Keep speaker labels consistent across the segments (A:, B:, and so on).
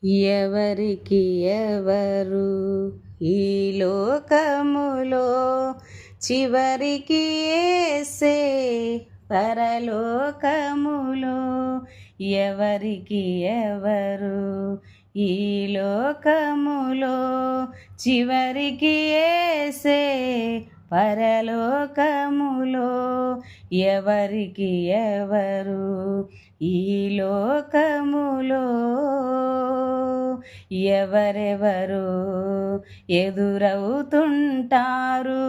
A: ఎవరికి ఎవరు ఈ లోకములో చివరికి యేసే పరలోకములో ఎవరికి ఎవరు ఈ లోకములో చివరికి యేసే పరలోకములో ఎవరికి ఎవరు ఈ లోకములో ఎవరెవరు ఎదురవుతుంటారు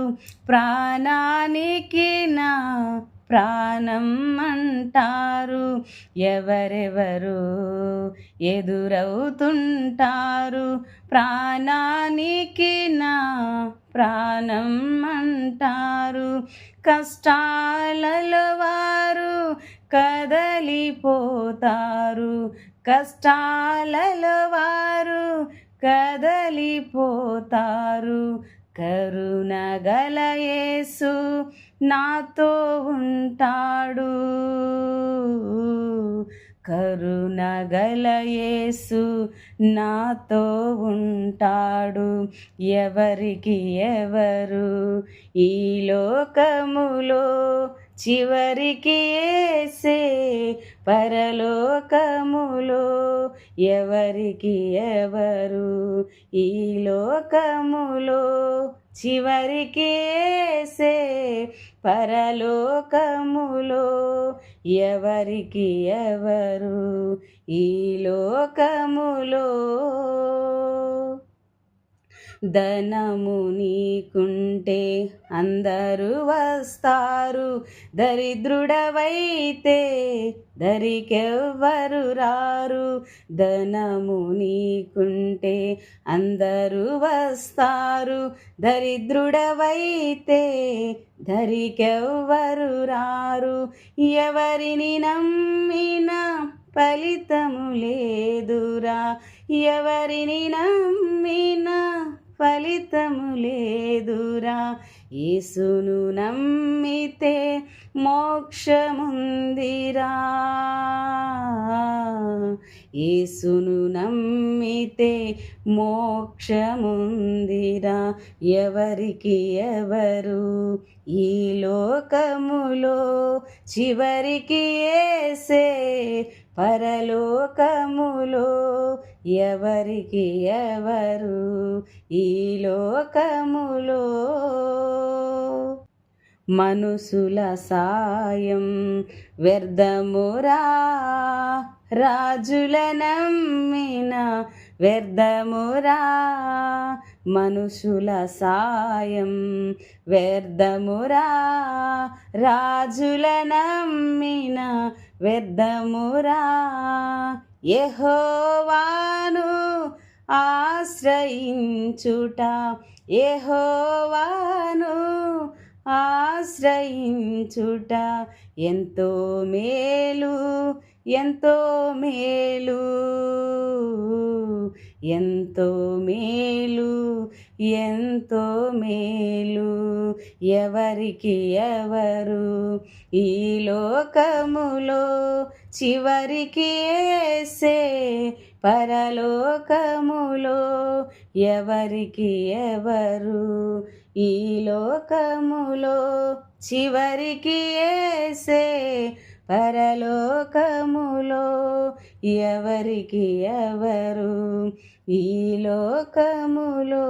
A: ప్రాణానికి నా ప్రాణం అంటారు ఎవరెవరు ఎదురవుతుంటారు ప్రాణానికి నా ప్రాణం అంటారు కష్టాలలో వారు కదలిపోతారు కష్టాలలో వారు కదలిపోతారు కరుణగల యేసు నాతో ఉంటాడు కరుణగల యేసు నాతో ఉంటాడు ఎవరికి ఎవరు ఈ లోకములో చివరికి యేసే పరలోకములో ఎవరికి ఎవరు ఈ లోకములో చివరికి యేసే పరలోకములో ఎవరికి ఎవరు ఈ లోకములో ధనము నీకుంటే అందరూ వస్తారు దరిద్రుడవైతే దరికెవ్వరు రారు ధనము నీకుంటే అందరూ వస్తారు దరిద్రుడవైతే దరికెవ్వరు రారు ఎవరిని నమ్మినా ఫలితము లేదురా ఎవరిని నమ్మినా ఫలితము లేదురా యేసును నమ్మితే మోక్షముందిరా యేసును నమ్మితే మోక్షముందిరా ఎవరికి ఎవరు ఈ లోకములో చివరికి యేసే పరలోకములో ఎవరికి ఎవరు ఈ లోకములో మనుషుల సాయం వ్యర్థమురా రాజుల నమ్మిన వ్యర్థమురా మనుషుల సాయం వ్యర్థమురా రాజుల నమ్మిన వ్యర్థమురా యెహోవాను ఆశ్రయించుట యెహోవాను ఆశ్రయించుట ఎంతో మేలు ఎంతో మేలు ఎంతో మేలు ఎంతో మేలు ఎవరికి ఎవరు ఈ లోకములో చివరికి యేసే పరలోకములో ఎవరికి ఎవరు ఈ లోకములో చివరికి యేసే పరలోకములో ఎవరికి ఎవరు ఈ లోకములో